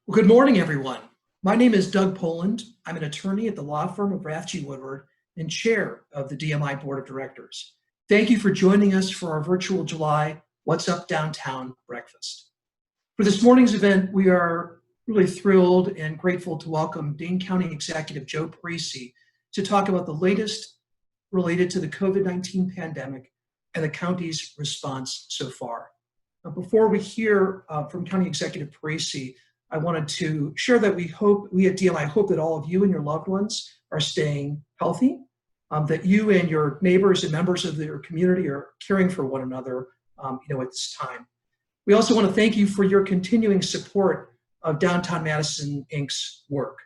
Well, good morning, everyone. My name is Doug Poland. I'm an attorney at the law firm of Rathje Woodward and chair of the DMI Board of Directors. Thank you for joining us for our virtual July What's Up Downtown breakfast. For this morning's event, we are really thrilled and grateful to welcome Dane County Executive Joe Parisi to talk about the latest related to the COVID-19 pandemic and the county's response so far. Before we hear from County Executive Parisi, I wanted to share that we at DMI hope that all of you and your loved ones are staying healthy, that you and your neighbors and members of your community are caring for one another at this time. We also want to thank you for your continuing support of Downtown Madison Inc.'s work.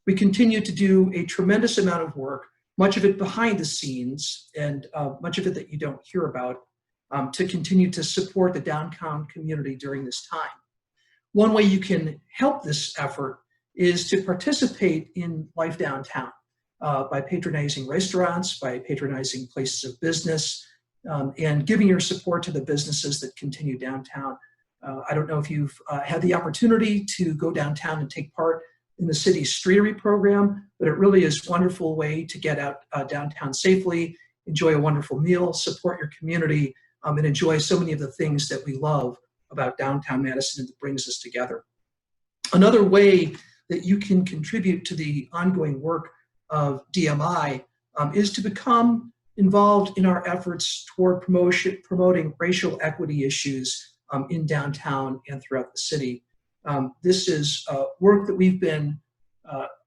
We continue to do a tremendous amount of work, much of it behind the scenes and much of it that you don't hear about, to continue to support the downtown community during this time. One way you can help this effort is to participate in life downtown by patronizing restaurants, by patronizing places of business, and giving your support to the businesses that continue downtown. I don't know if you've had the opportunity to go downtown and take part in the city's streetery program, but it really is a wonderful way to get out downtown safely, enjoy a wonderful meal, support your community, and enjoy so many of the things that we love about downtown Madison that brings us together. Another way that you can contribute to the ongoing work of DMI is to become involved in our efforts toward promoting racial equity issues in downtown and throughout the city. This is work that we've been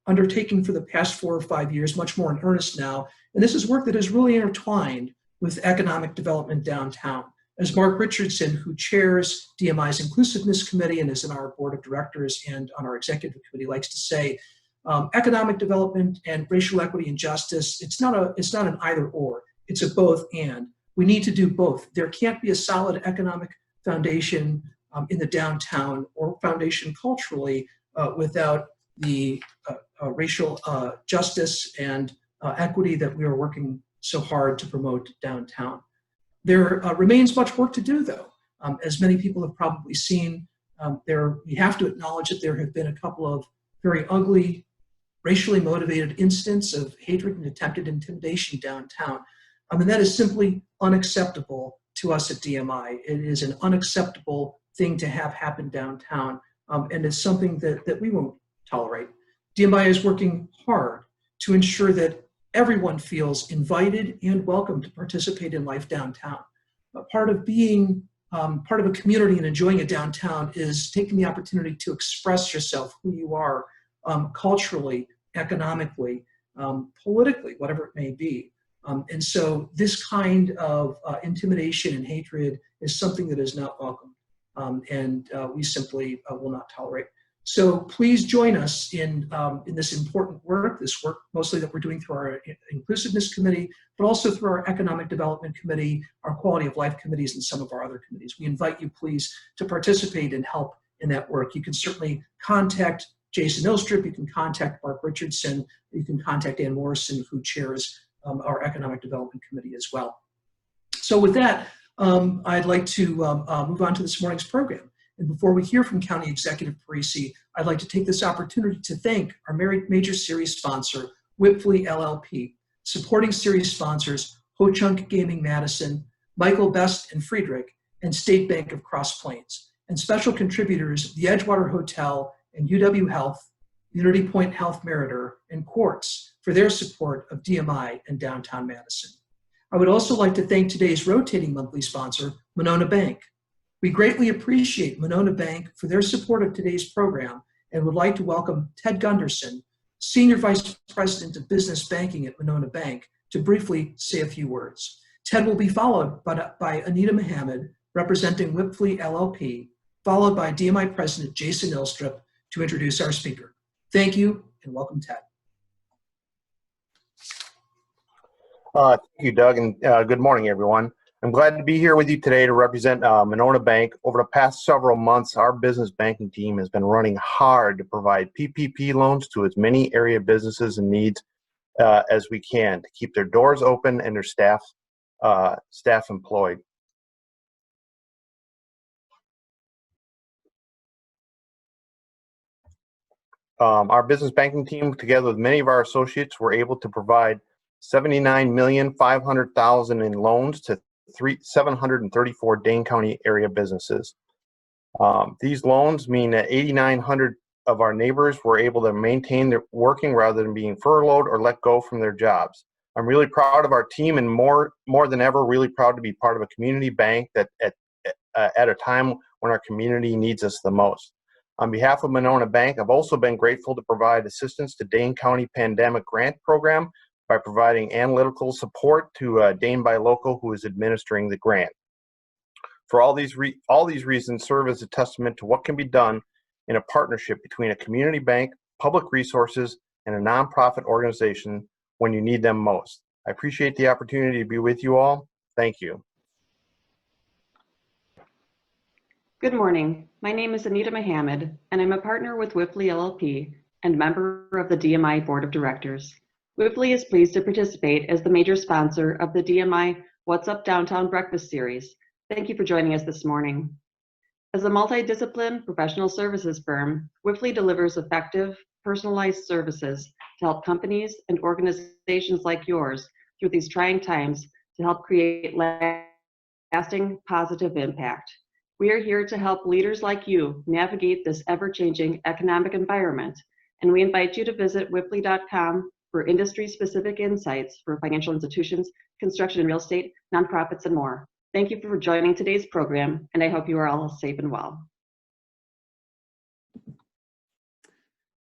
undertaking for the past 4 or 5 years, much more in earnest now, and this is work that is really intertwined with economic development downtown. As Mark Richardson, who chairs DMI's Inclusiveness Committee and is in our board of directors and on our executive committee, likes to say, economic development and racial equity and justice, it's not an either or, it's a both and. We need to do both. There can't be a solid economic foundation in the downtown or foundation culturally without the racial justice and equity that we are working so hard to promote downtown. There remains much work to do, though. As many people have probably seen, we have to acknowledge that there have been a couple of very ugly, racially motivated incidents of hatred and attempted intimidation downtown. And that is simply unacceptable to us at DMI. It is an unacceptable thing to have happen downtown, and it's something that we won't tolerate. DMI is working hard to ensure that everyone feels invited and welcome to participate in life downtown. Part of being part of a community and enjoying a downtown is taking the opportunity to express yourself, who you are, culturally, economically, politically, whatever it may be. And so this kind of intimidation and hatred is something that is not welcome, and we simply will not tolerate. So please join us in this important work, this work mostly that we're doing through our Inclusiveness Committee, but also through our Economic Development Committee, our Quality of Life Committees, and some of our other committees. We invite you, please, to participate and help in that work. You can certainly contact Jason Hillstrom, you can contact Mark Richardson, you can contact Ann Morrison, who chairs our Economic Development Committee as well. So with that, I'd like to move on to this morning's program. And before we hear from County Executive Parisi, I'd like to take this opportunity to thank our major series sponsor, Whipfly LLP, supporting series sponsors, Ho Chunk Gaming Madison, Michael Best and Friedrich, and State Bank of Cross Plains, and special contributors, the Edgewater Hotel and UW Health, Unity Point Health Meritor, and Quartz for their support of DMI and downtown Madison. I would also like to thank today's rotating monthly sponsor, Winona Bank. We greatly appreciate Winona Bank for their support of today's program and would like to welcome Ted Gunderson, Senior Vice President of Business Banking at Winona Bank, to briefly say a few words. Ted will be followed by Anita Mohammed, representing Whipfly LLP, followed by DMI President Jason Hillstrom to introduce our speaker. Thank you and welcome, Ted. Thank you, Doug, and good morning, everyone. I'm glad to be here with you today to represent Winona Bank. Over the past several months, our business banking team has been running hard to provide PPP loans to as many area businesses and needs as we can to keep their doors open and their staff employed. our business banking team, together with many of our associates, were able to provide $79,500,000 in loans to 734 Dane County area businesses. These loans mean that 8,900 of our neighbors were able to maintain their working rather than being furloughed or let go from their jobs. I'm really proud of our team, and more than ever, really proud to be part of a community bank that at a time when our community needs us the most. On behalf of Winona Bank, I've also been grateful to provide assistance to Dane County Pandemic Grant Program by providing analytical support to Dane Buy Local, who is administering the grant. For all these reasons serve as a testament to what can be done in a partnership between a community bank, public resources, and a nonprofit organization when you need them most. I appreciate the opportunity to be with you all. Thank you. Good morning. My name is Anita Mohammed, and I'm a partner with Whiffley LLP and member of the DMI Board of Directors. Whiffley is pleased to participate as the major sponsor of the DMI What's Up Downtown Breakfast Series. Thank you for joining us this morning. As a multidisciplined professional services firm, Whiffley delivers effective, personalized services to help companies and organizations like yours through these trying times to help create lasting positive impact. We are here to help leaders like you navigate this ever-changing economic environment, and we invite you to visit whiffley.com for industry-specific insights for financial institutions, construction and real estate, nonprofits, and more. Thank you for joining today's program, and I hope you are all safe and well.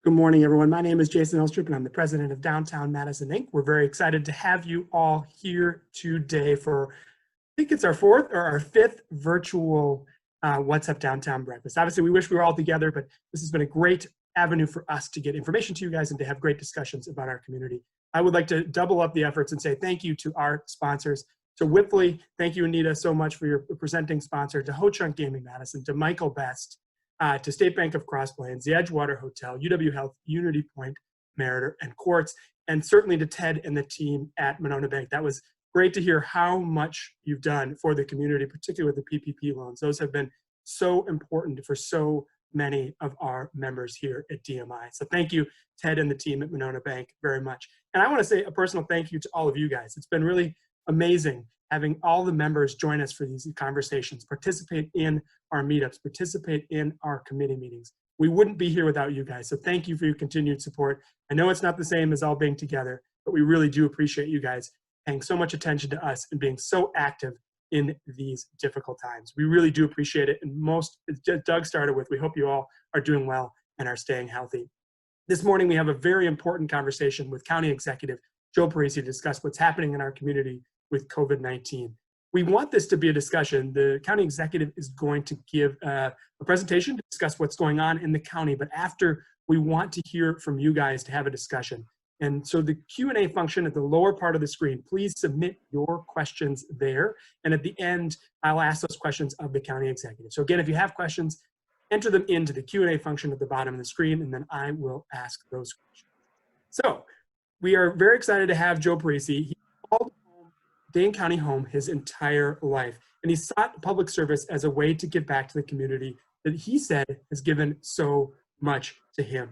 Good morning, everyone. My name is Jason Hillstrom, and I'm the president of Downtown Madison, Inc. We're very excited to have you all here today for, I think it's our fourth or our fifth virtual What's Up Downtown Breakfast. Obviously, we wish we were all together, but this has been a great avenue for us to get information to you guys and to have great discussions about our community. I would like to double up the efforts and say thank you to our sponsors. To Whiffley, thank you, Anita, so much for your presenting sponsor. To Ho Chunk Gaming Madison, to Michael Best, to State Bank of Cross Plains, the Edgewater Hotel, UW Health, Unity Point, Meritor, and Quartz, and certainly to Ted and the team at Winona Bank. That was great to hear how much you've done for the community, particularly with the PPP loans. Those have been so important for so many of our members here at DMI. So thank you, Ted and the team at Winona Bank, very much. And I want to say a personal thank you to all of you guys. It's been really amazing having all the members join us for these conversations, participate in our meetups, participate in our committee meetings. We wouldn't be here without you guys. So thank you for your continued support. I know it's not the same as all being together, but we really do appreciate you guys paying so much attention to us and being so active in these difficult times. We really do appreciate it. And most, as Doug started with, we hope you all are doing well and are staying healthy. This morning, we have a very important conversation with County Executive Joe Parisi to discuss what's happening in our community with COVID-19. We want this to be a discussion. The county executive is going to give a presentation to discuss what's going on in the county, but after, we want to hear from you guys to have a discussion. And so the Q&A function at the lower part of the screen, please submit your questions there. And at the end, I'll ask those questions of the county executive. So again, if you have questions, enter them into the Q&A function at the bottom of the screen, and then I will ask those questions. So we are very excited to have Joe Parisi. He called Dane County home his entire life, and he sought public service as a way to give back to the community that he said has given so much to him.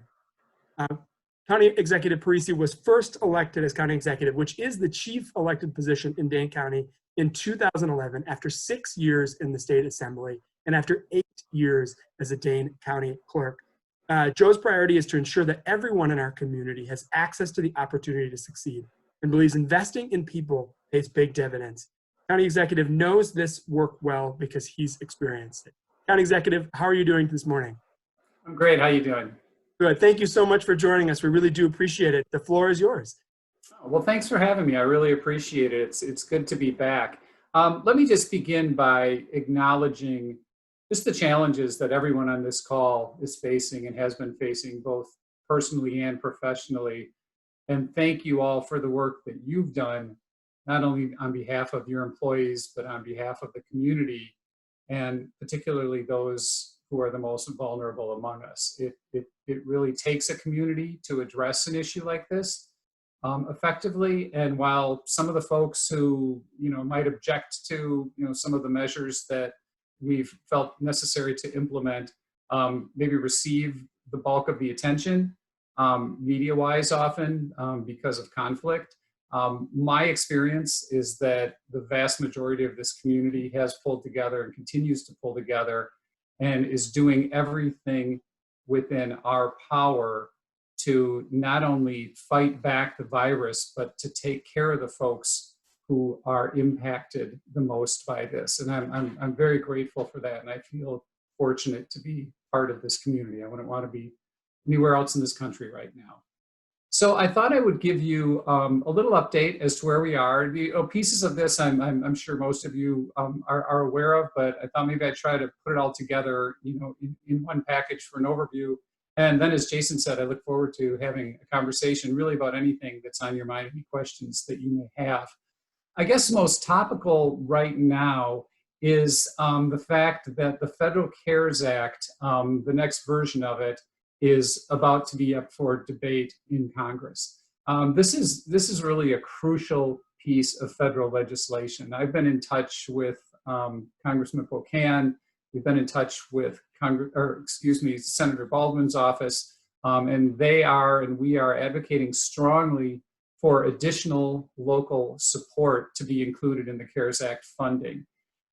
County Executive Parisi was first elected as county executive, which is the chief elected position in Dane County, in 2011 after 6 years in the state assembly and after 8 years as a Dane County clerk. Joe's priority is to ensure that everyone in our community has access to the opportunity to succeed and believes investing in people pays big dividends. County Executive knows this work well because he's experienced it. County Executive, how are you doing this morning? I'm great. How you doing? Good. Thank you so much for joining us. We really do appreciate it. The floor is yours. Well, thanks for having me. I really appreciate it. It's good to be back. Let me just begin by acknowledging just the challenges that everyone on this call is facing and has been facing, both personally and professionally. And thank you all for the work that you've done, not only on behalf of your employees, but on behalf of the community, and particularly those who are the most vulnerable among us. It really takes a community to address an issue like this effectively. And while some of the folks who might object to some of the measures that we've felt necessary to implement maybe receive the bulk of the attention, media-wise often because of conflict. My experience is that the vast majority of this community has pulled together and continues to pull together and is doing everything within our power to not only fight back the virus, but to take care of the folks who are impacted the most by this. And I'm very grateful for that. And I feel fortunate to be part of this community. I wouldn't want to be anywhere else in this country right now. So I thought I would give you a little update as to where we are. The pieces of this I'm sure most of you are aware of, but I thought maybe I'd try to put it all together, in one package for an overview. And then, as Jason said, I look forward to having a conversation really about anything that's on your mind, any questions that you may have. I guess most topical right now is the fact that the Federal CARES Act, the next version of it, is about to be up for debate in Congress. This is really a crucial piece of federal legislation. I've been in touch with Congressman Pocan. We've been in touch with Senator Baldwin's office, and we are advocating strongly for additional local support to be included in the CARES Act funding.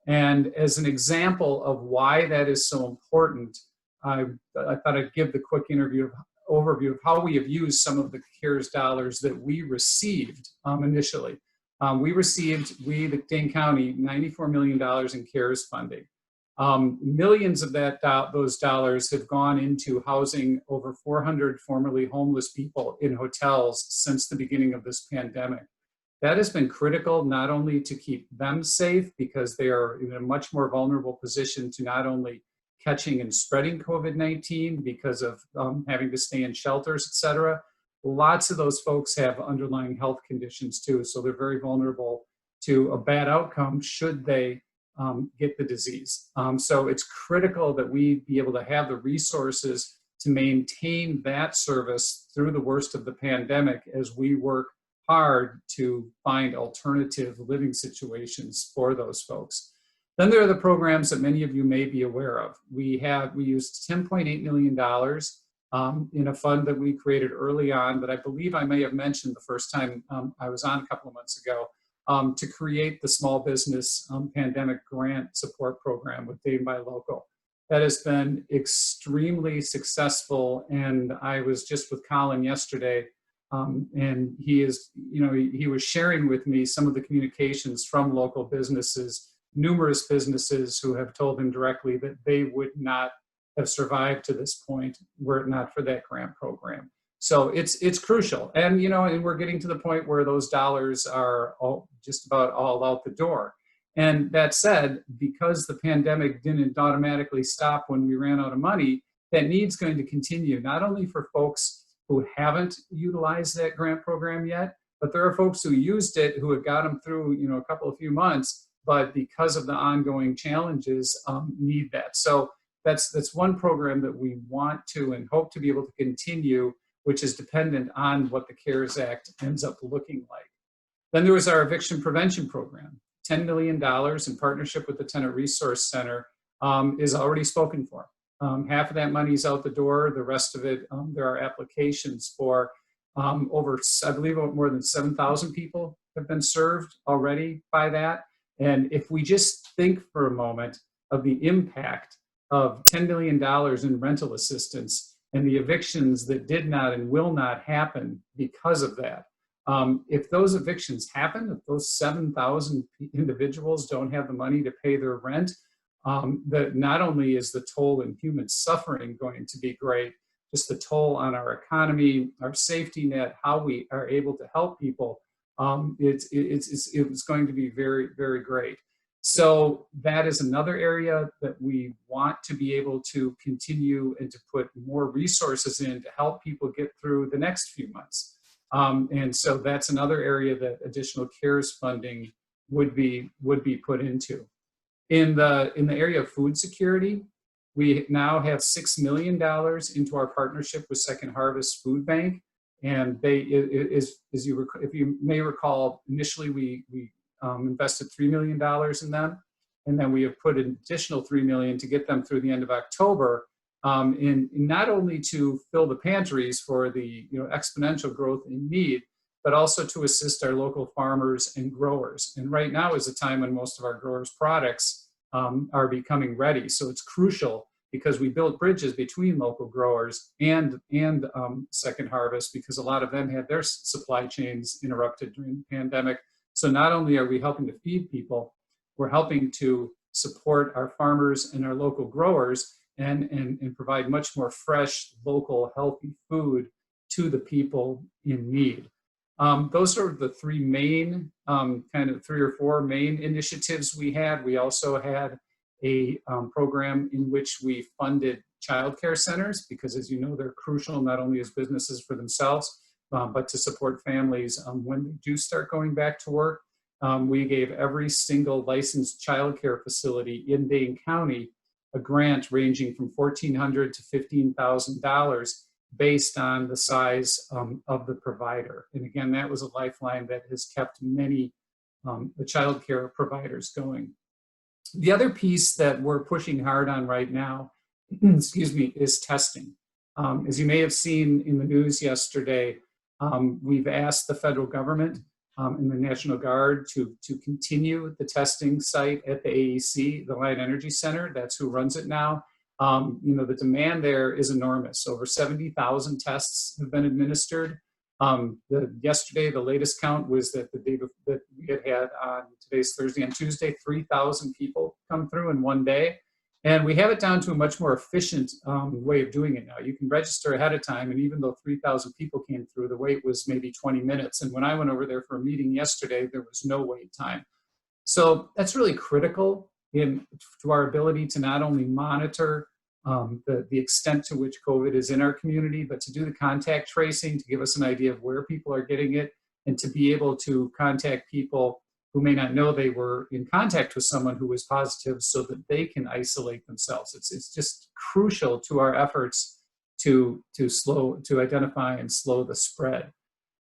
And as an example of why that is so important, I thought I'd give the quick overview of how we have used some of the CARES dollars that we received initially. We, the Dane County, $94 million in CARES funding. Millions of those dollars have gone into housing over 400 formerly homeless people in hotels since the beginning of this pandemic. That has been critical not only to keep them safe, because they are in a much more vulnerable position to not only catching and spreading COVID-19 because of having to stay in shelters, et cetera. Lots of those folks have underlying health conditions too, so they're very vulnerable to a bad outcome should they get the disease. So it's critical that we be able to have the resources to maintain that service through the worst of the pandemic as we work hard to find alternative living situations for those folks. Then there are the programs that many of you may be aware of. We used $10.8 million in a fund that we created early on that I believe I may have mentioned the first time I was on a couple of months ago, to create the small business pandemic grant support program with Dane Buy Local. That has been extremely successful, and I was just with Colin yesterday, and he was sharing with me some of the communications from local businesses, numerous businesses who have told him directly that they would not have survived to this point were it not for that grant program. So it's crucial. And, and we're getting to the point where those dollars are just about all out the door. And that said, because the pandemic didn't automatically stop when we ran out of money, that need's going to continue, not only for folks who haven't utilized that grant program yet, but there are folks who used it who have got them through, a few months, but because of the ongoing challenges, need that. So that's one program that we want to and hope to be able to continue, which is dependent on what the CARES Act ends up looking like. Then there was our eviction prevention program. $10 million in partnership with the Tenant Resource Center is already spoken for. Half of that money is out the door. The rest of it, there are applications for I believe more than 7,000 people have been served already by that. And if we just think for a moment of the impact of $10 million in rental assistance and the evictions that did not and will not happen because of that, if those evictions happen, if those 7,000 individuals don't have the money to pay their rent, that not only is the toll in human suffering going to be great, just the toll on our economy, our safety net, how we are able to help people, it's going to be very, very great. So that is another area that we want to be able to continue and to put more resources in to help people get through the next few months. And so that's another area that additional CARES funding would be put into. In the area of food security, we now have $6 million into our partnership with Second Harvest Food Bank. And if you may recall, initially we invested $3 million in them, and then we have put an additional $3 million to get them through the end of October. in not only to fill the pantries for the exponential growth in need, but also to assist our local farmers and growers. And right now is a time when most of our growers' products are becoming ready. So it's crucial because we built bridges between local growers and Second Harvest, because a lot of them had their supply chains interrupted during the pandemic. So not only are we helping to feed people, we're helping to support our farmers and our local growers and provide much more fresh, local, healthy food to the people in need. Those are the three main, three or four main initiatives we had. We also had a program in which we funded childcare centers, because as you know, they're crucial not only as businesses for themselves, but to support families when they do start going back to work. We gave every single licensed childcare facility in Dane County a grant ranging from $1,400 to $15,000 based on the size of the provider. And again, that was a lifeline that has kept many the childcare providers going. The other piece that we're pushing hard on right now, is testing. As you may have seen in the news yesterday, we've asked the federal government and the National Guard to continue the testing site at the AEC, the Light Energy Center. That's who runs it now. The demand there is enormous. Over 70,000 tests have been administered. Yesterday, the latest count was that the day that we had on today's Thursday and Tuesday, 3,000 people come through in one day. And we have it down to a much more efficient way of doing it now. You can register ahead of time, and even though 3,000 people came through, the wait was maybe 20 minutes. And when I went over there for a meeting yesterday, there was no wait time. So that's really critical to our ability to not only monitor the extent to which COVID is in our community, but to do the contact tracing to give us an idea of where people are getting it, and to be able to contact people who may not know they were in contact with someone who was positive so that they can isolate themselves. It's just crucial to our efforts to identify and slow the spread.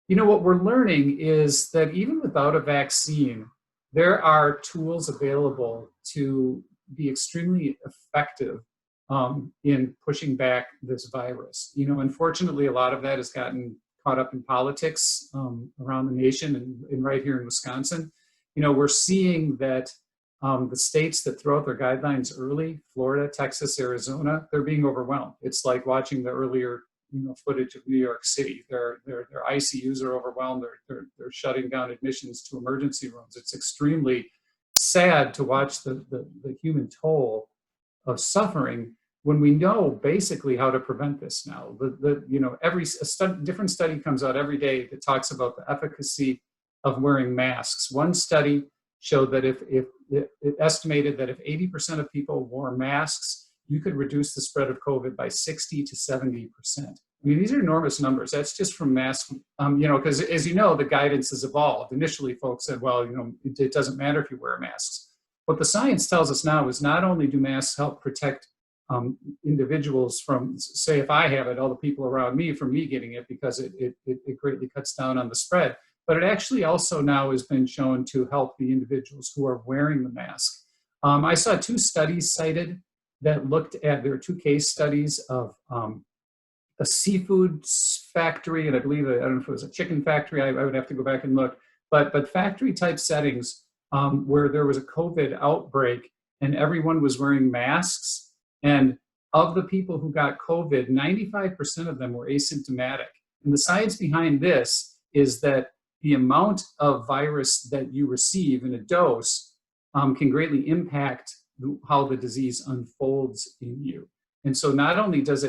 What we're learning is that even without a vaccine, there are tools available to be extremely effective in pushing back this virus. Unfortunately, a lot of that has gotten caught up in politics around the nation and right here in Wisconsin. We're seeing that the states that throw out their guidelines early, Florida, Texas, Arizona, they're being overwhelmed. It's like watching the earlier footage of New York City. Their ICUs are overwhelmed. They're shutting down admissions to emergency rooms. It's extremely sad to watch the human toll of suffering when we know basically how to prevent this now. Different study comes out every day that talks about the efficacy of wearing masks. One study showed that if it estimated that if 80% of people wore masks, you could reduce the spread of COVID by 60 to 70%. These are enormous numbers. That's just from masks, because as you know, the guidance has evolved. Initially, folks said, well, it doesn't matter if you wear masks. What the science tells us now is not only do masks help protect individuals from, say, if I have it, all the people around me from me getting it, because it greatly cuts down on the spread. But it actually also now has been shown to help the individuals who are wearing the mask. I saw two studies cited that looked at, there were two case studies of a seafood factory, and I believe, I don't know if it was a chicken factory, I would have to go back and look, but factory type settings where there was a COVID outbreak and everyone was wearing masks. And of the people who got COVID, 95% of them were asymptomatic. And the science behind this is that the amount of virus that you receive in a dose can greatly impact how the disease unfolds in you. And so not only does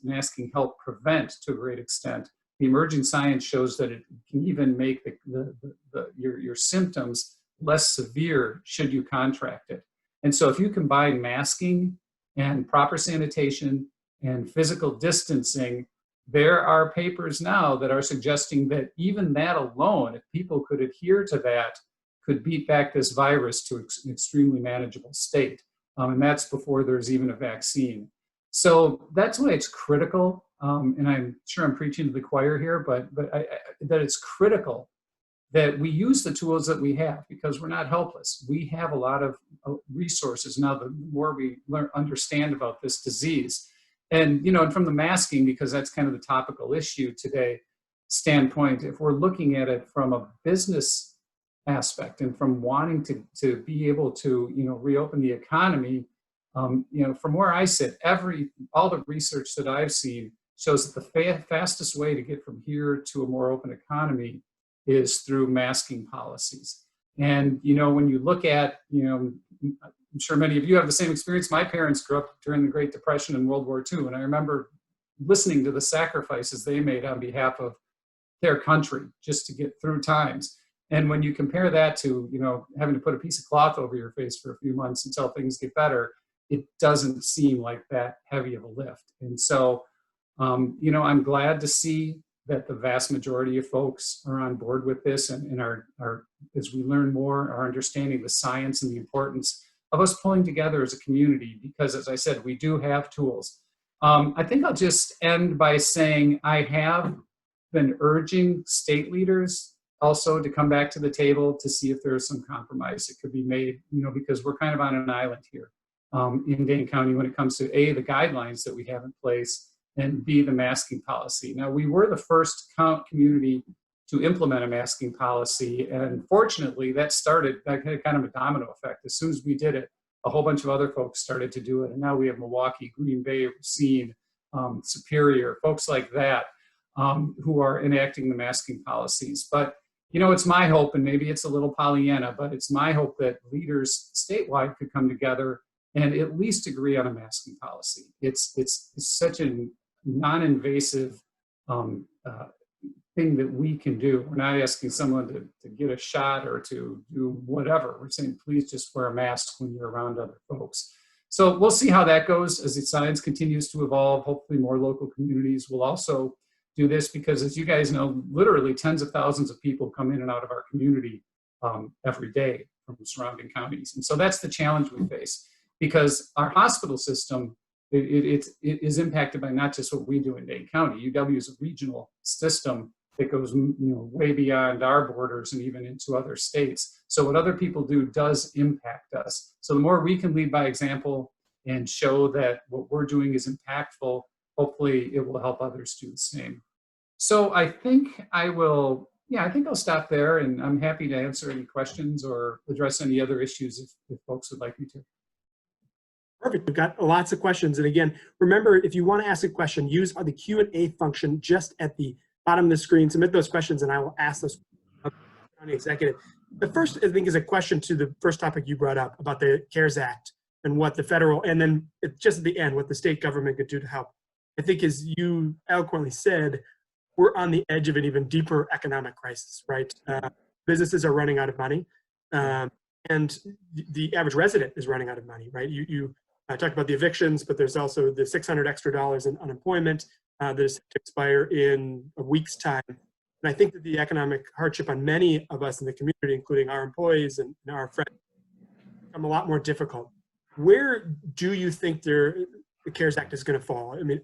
masking help prevent to a great extent, the emerging science shows that it can even make your symptoms less severe should you contract it. And so if you combine masking and proper sanitation and physical distancing, there are papers now that are suggesting that even that alone, if people could adhere to that, could beat back this virus to an extremely manageable state. And that's before there's even a vaccine. So that's why it's critical, and I'm sure I'm preaching to the choir here, but that it's critical that we use the tools that we have, because we're not helpless. We have a lot of resources now. The more we understand about this disease, And, and from the masking, because that's kind of the topical issue today standpoint, if we're looking at it from a business aspect and from wanting to be able to, reopen the economy, from where I sit, all the research that I've seen shows that the fastest way to get from here to a more open economy is through masking policies. And, when you look at, I'm sure many of you have the same experience. My parents grew up during the Great Depression and World War II, and I remember listening to the sacrifices they made on behalf of their country just to get through times. And when you compare that to, having to put a piece of cloth over your face for a few months until things get better, it doesn't seem like that heavy of a lift. And so, I'm glad to see that the vast majority of folks are on board with this and are, as we learn more, are understanding the science and the importance of us pulling together as a community, because as I said, we do have tools. I think I'll just end by saying I have been urging state leaders also to come back to the table to see if there is some compromise that could be made, because we're kind of on an island here in Dane County when it comes to A, the guidelines that we have in place, and B, the masking policy. Now, we were the first community to implement a masking policy, and fortunately that had kind of a domino effect. As soon as we did it, a whole bunch of other folks started to do it, and now we have Milwaukee, Green Bay, Racine, Superior, folks like that who are enacting the masking policies. But it's my hope, and maybe it's a little Pollyanna, but it's my hope that leaders statewide could come together and at least agree on a masking policy. It's such a non-invasive thing that we can do. We're not asking someone to get a shot or to do whatever. We're saying, please just wear a mask when you're around other folks. So we'll see how that goes as the science continues to evolve. Hopefully more local communities will also do this, because as you guys know, literally tens of thousands of people come in and out of our community every day from surrounding counties. And so that's the challenge we face, because our hospital system, it is impacted by not just what we do in Dane County. UW is a regional system that goes way beyond our borders and even into other states. So what other people do does impact us. So the more we can lead by example and show that what we're doing is impactful, hopefully it will help others do the same. So I think I'll stop there, and I'm happy to answer any questions or address any other issues if folks would like me to. Perfect. We've got lots of questions. And again, remember, if you want to ask a question, use the Q&A function just at the bottom of the screen. Submit those questions, and I will ask those of the county executive. The first, I think, is a question to the first topic you brought up about the CARES Act and what the federal, and then just at the end, what the state government could do to help. I think, as you eloquently said, we're on the edge of an even deeper economic crisis, right? Businesses are running out of money, and the average resident is running out of money, right? You talked about the evictions, but there's also the $600 extra in unemployment that is to expire in a week's time. And I think that the economic hardship on many of us in the community, including our employees and our friends, become a lot more difficult. Where do you think the CARES Act is going to fall? I mean,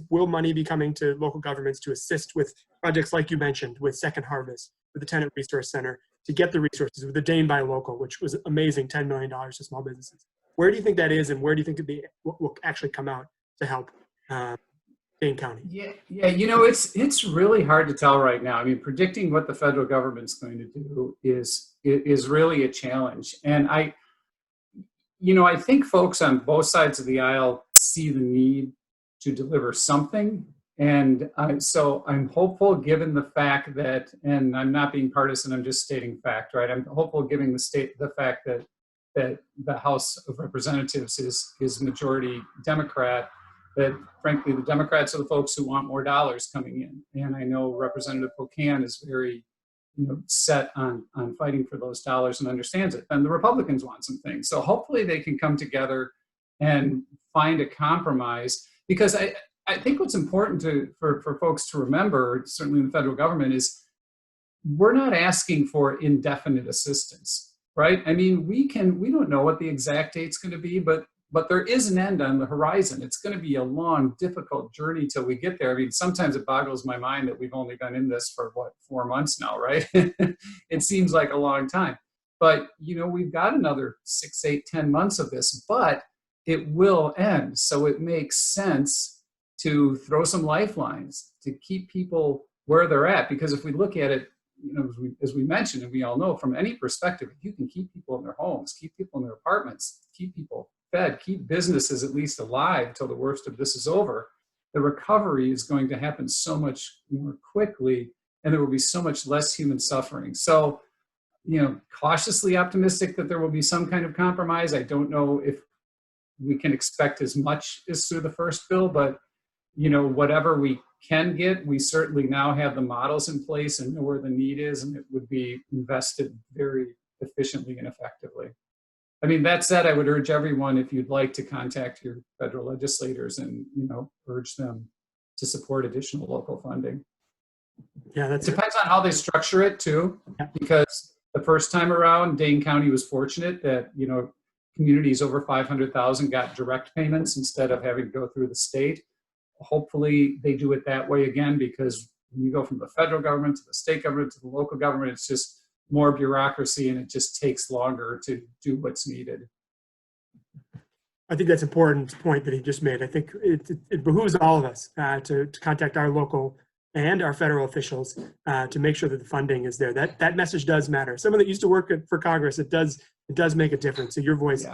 will money be coming to local governments to assist with projects like you mentioned, with Second Harvest, with the Tenant Resource Center, to get the resources, with the Dane Buy Local, which was amazing, $10 million to small businesses? Where do you think that is, and where do you think will actually come out to help Dane County? Yeah, it's really hard to tell right now. I mean, predicting what the federal government's going to do is really a challenge. And I think folks on both sides of the aisle see the need to deliver something. And so I'm hopeful, given the fact that, and I'm not being partisan, I'm just stating fact, right? I'm hopeful, given the fact that the House of Representatives is majority Democrat, that frankly the Democrats are the folks who want more dollars coming in. And I know Representative Pocan is very set on fighting for those dollars and understands it. And the Republicans want some things. So hopefully they can come together and find a compromise, because I think what's important for folks to remember, certainly in the federal government, is we're not asking for indefinite assistance, right? I mean, we don't know what the exact date's going to be, but there is an end on the horizon. It's going to be a long, difficult journey till we get there. I mean, sometimes it boggles my mind that we've only been in this for 4 months now, right? It seems like a long time, but we've got another 6, 8, 10 months of this, but it will end. So it makes sense to throw some lifelines to keep people where they're at. Because if we look at it, as we mentioned, and we all know from any perspective, if you can keep people in their homes, keep people in their apartments, keep people fed, keep businesses at least alive till the worst of this is over, the recovery is going to happen so much more quickly, and there will be so much less human suffering. So, cautiously optimistic that there will be some kind of compromise. I don't know if we can expect as much as through the first bill, but whatever we can get, we certainly now have the models in place and know where the need is, and it would be invested very efficiently and effectively. I mean, that said, I would urge everyone, if you'd like, to contact your federal legislators and, urge them to support additional local funding. Yeah, it depends on how they structure it too, because the first time around, Dane County was fortunate that, communities over 500,000 got direct payments instead of having to go through the state. Hopefully they do it that way again, because when you go from the federal government to the state government to the local government, it's just more bureaucracy and it just takes longer to do what's needed. I think that's an important point that he just made. I think it behooves all of us to contact our local and our federal officials to make sure that the funding is there. That message does matter. Someone that used to work for Congress, it does make a difference. So your voice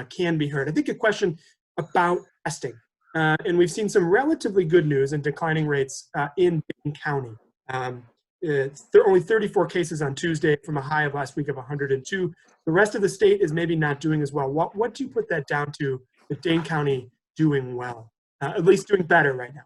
can be heard. I think a question about testing. And we've seen some relatively good news in declining rates in Dane County. There are only 34 cases on Tuesday from a high of last week of 102. The rest of the state is maybe not doing as well. What do you put that down to, that Dane County doing well, at least doing better right now?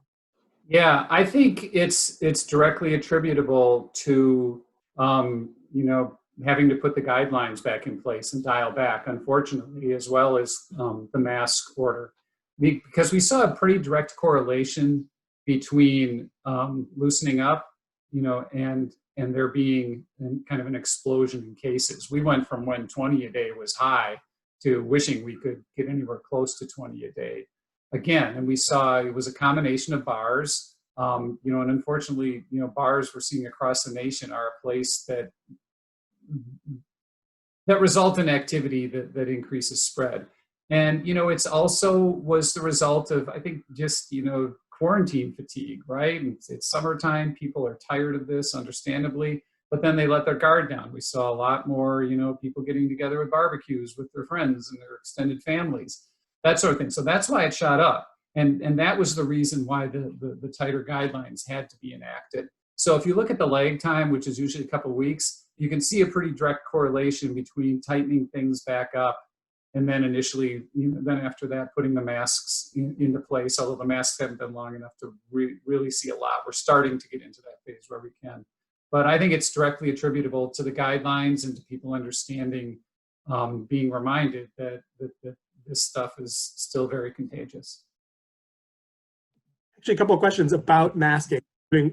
Yeah, I think it's directly attributable to, having to put the guidelines back in place and dial back, unfortunately, as well as the mask order. Because we saw a pretty direct correlation between loosening up, and there being kind of an explosion in cases. We went from when 20 a day was high to wishing we could get anywhere close to 20 a day again. And we saw it was a combination of bars, and unfortunately, bars we're seeing across the nation are a place that result in activity that increases spread. And, it's also was the result of, I think, just, quarantine fatigue, right? It's summertime. People are tired of this, understandably, but then they let their guard down. We saw a lot more, people getting together with barbecues with their friends and their extended families, that sort of thing. So that's why it shot up. And that was the reason why the tighter guidelines had to be enacted. So if you look at the lag time, which is usually a couple of weeks, you can see a pretty direct correlation between tightening things back up and then initially, then after that, putting the masks into place, although the masks haven't been long enough to really see a lot. We're starting to get into that phase where we can. But I think it's directly attributable to the guidelines and to people understanding, being reminded that this stuff is still very contagious. Actually, a couple of questions about masking.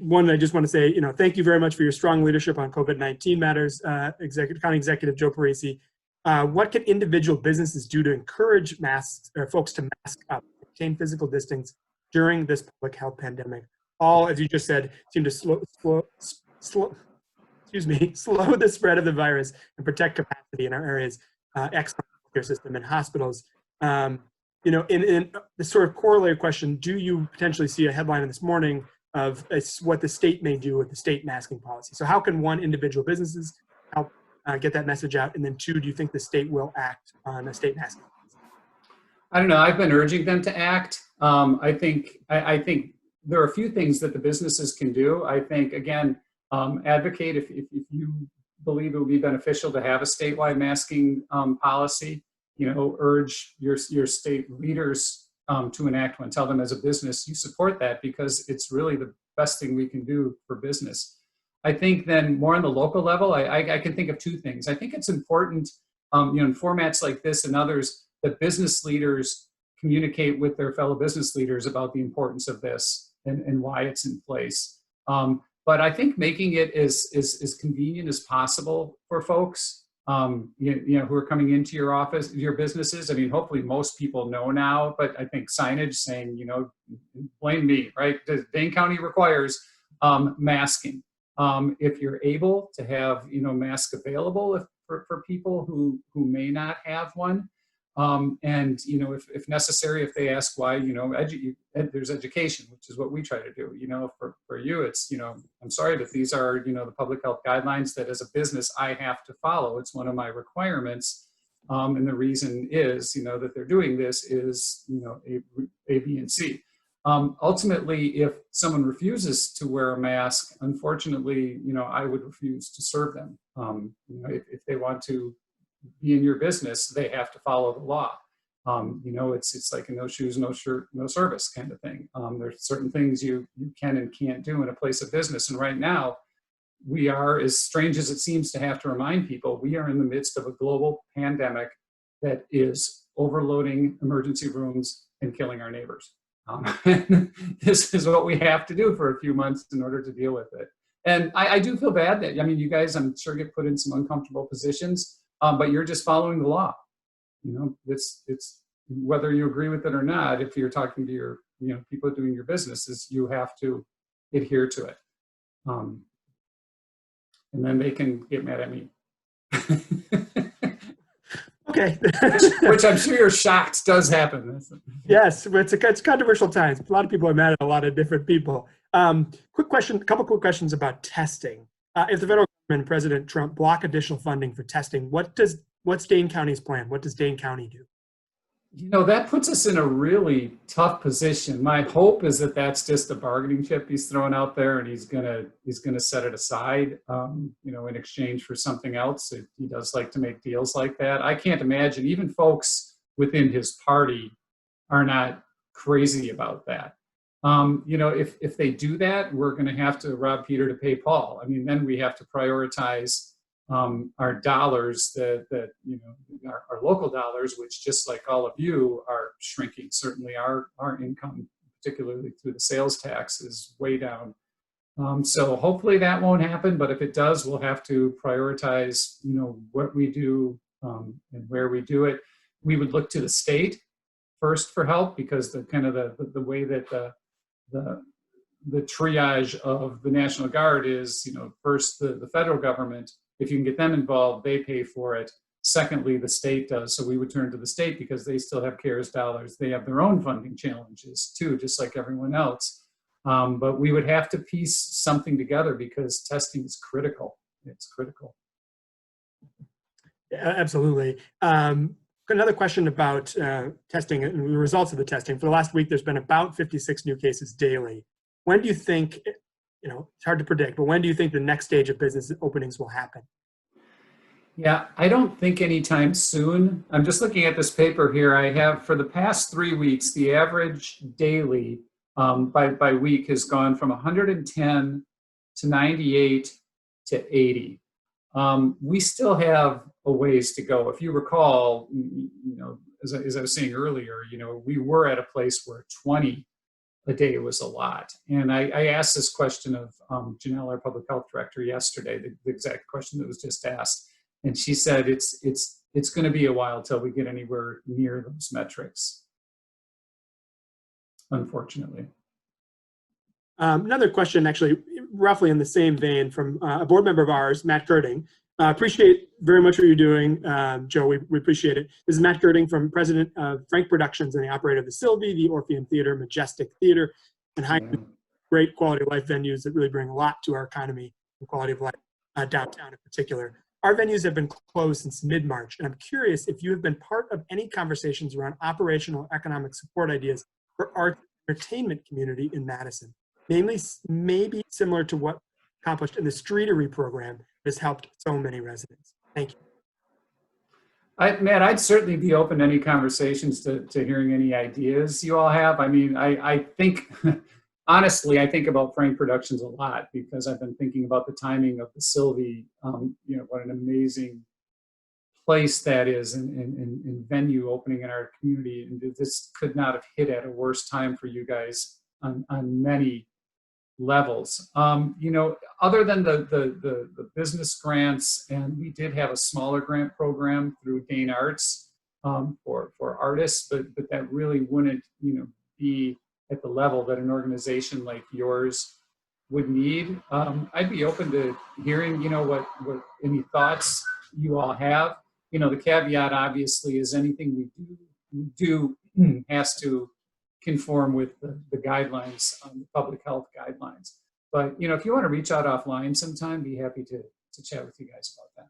One, I just want to say, thank you very much for your strong leadership on COVID-19 matters, County Executive Joe Parisi. What can individual businesses do to encourage folks to mask up, maintain physical distance during this public health pandemic? All, as you just said, seem to slow the spread of the virus and protect capacity in our areas, excellent healthcare system and hospitals. In the sort of corollary question, do you potentially see a headline in this morning of what the state may do with the state masking policy? So how can one, individual businesses help get that message out? And then two, do you think the state will act on a state masking policy? I don't know. I've been urging them to act. I think there are a few things that the businesses can do. I think, again, advocate if you believe it would be beneficial to have a statewide masking policy. Urge your state leaders to enact one. Tell them as a business you support that, because it's really the best thing we can do for business. I think then more on the local level, I can think of two things. I think it's important, in formats like this and others, that business leaders communicate with their fellow business leaders about the importance of this and why it's in place. But I think making it as convenient as possible for folks, who are coming into your office, your businesses. I mean, hopefully most people know now, but I think signage saying, blame me, right? Dane County requires masking. If you're able to have, masks available for people who may not have one, And, you know, if necessary, if they ask why, you know, there's education, which is what we try to do. You know, for you, it's, you know, I'm sorry, but these are, you know, the public health guidelines that as a business I have to follow. It's one of my requirements. And the reason is, you know, that they're doing this is, you know, A, B, and C. Ultimately, if someone refuses to wear a mask, unfortunately, you know, I would refuse to serve them. You know, if they want to be in your business, they have to follow the law. You know, it's like a no shoes, no shirt, no service kind of thing. There's certain things you can and can't do in a place of business. And right now, we are, as strange as it seems to have to remind people, we are in the midst of a global pandemic that is overloading emergency rooms and killing our neighbors. This is what we have to do for a few months in order to deal with it. And I do feel bad that, I mean, you guys, I'm sure, get put in some uncomfortable positions, but you're just following the law. You know, it's whether you agree with it or not, if you're talking to your, you know, people doing your businesses, you have to adhere to it. And then they can get mad at me. Okay. which I'm sure you're shocked does happen. Yes, it's controversial times. A lot of people are mad at a lot of different people. Quick question, a couple quick questions about testing. If the federal government and President Trump block additional funding for testing, what's Dane County's plan? What does Dane County do? You know, that puts us in a really tough position. My hope is that that's just a bargaining chip he's throwing out there, and he's gonna set it aside, you know, in exchange for something else. He does like to make deals like that. I can't imagine even folks within his party are not crazy about that. You know, if they do that, we're going to have to rob Peter to pay Paul. I mean, then we have to prioritize our dollars that you know, our local dollars, which, just like all of you, are shrinking. Certainly our income, particularly through the sales tax, is way down. So hopefully that won't happen, but if it does, we'll have to prioritize, you know, what we do and where we do it. We would look to the state first for help, because the kind of the way that the triage of the National Guard is, you know, first the federal government. If you can get them involved, they pay for it. Secondly, the state does. So we would turn to the state because they still have CARES dollars. They have their own funding challenges too, just like everyone else. But we would have to piece something together because testing is critical. It's critical. Yeah, absolutely. Another question about testing and the results of the testing. For the last week, there's been about 56 new cases daily. When do you think, you know, it's hard to predict, but when do you think the next stage of business openings will happen? Yeah, I don't think anytime soon. I'm just looking at this paper here. I have, for the past 3 weeks, the average daily by week has gone from 110 to 98 to 80. We still have a ways to go. If you recall, you know, as I was saying earlier, you know, we were at a place where 20 a day was a lot. And I asked this question of Janelle, our public health director, yesterday, the exact question that was just asked. And she said it's going to be a while till we get anywhere near those metrics, unfortunately. Another question, actually, roughly in the same vein, from a board member of ours, Matt Girding. Appreciate very much what you're doing, Joe. We appreciate it. This is Matt Girding, from president of Frank Productions and the operator of the Sylvie, the Orpheum Theater, Majestic Theater, and great quality of life venues that really bring a lot to our economy and quality of life downtown in particular. Our venues have been closed since mid-March, and I'm curious if you have been part of any conversations around operational economic support ideas for art and entertainment community in Madison, namely maybe similar to what accomplished in the Streetery program has helped so many residents. Thank you. Matt, I'd certainly be open to any conversations to hearing any ideas you all have. I mean, I think, honestly, I think about Frank Productions a lot because I've been thinking about the timing of the Sylvie, you know, what an amazing place that is and venue opening in our community. And this could not have hit at a worse time for you guys on many levels. You know, other than the business grants, and we did have a smaller grant program through Dane Arts for artists, but that really wouldn't, you know, be at the level that an organization like yours would need. I'd be open to hearing, you know, what any thoughts you all have. the caveat obviously is anything we do has to conform with the guidelines, the public health guidelines. But, if you want to reach out offline sometime, be happy to chat with you guys about that.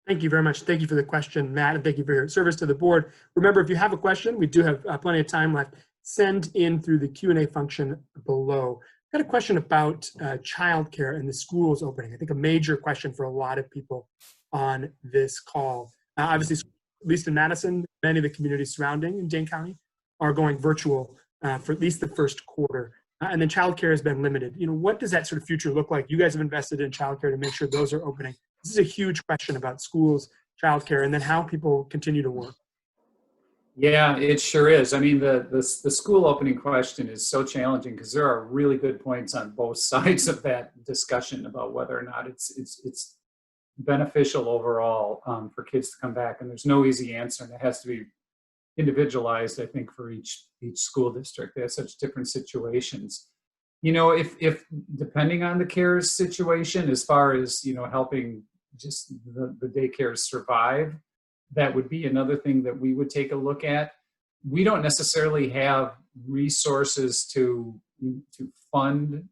Thank you very much. Thank you for the question, Matt, and thank you for your service to the board. Remember, if you have a question, we do have plenty of time left. Send in through the Q&A function below. I've got a question about childcare and the schools opening. I think a major question for a lot of people on this call. Obviously, at least in Madison, many of the communities surrounding in Dane County are going virtual for at least the first quarter. And then childcare has been limited. What does that sort of future look like? You guys have invested in childcare to make sure those are opening. This is a huge question about schools, childcare, and then how people continue to work. Yeah, it sure is. I mean, the school opening question is so challenging because there are really good points on both sides of that discussion about whether or not it's beneficial overall for kids to come back. And there's no easy answer, and it has to be individualized, I think, for each school district. They have such different situations. If depending on the CARES situation, as far as helping just the daycares survive, that would be another thing that we would take a look at. We don't necessarily have resources to fund.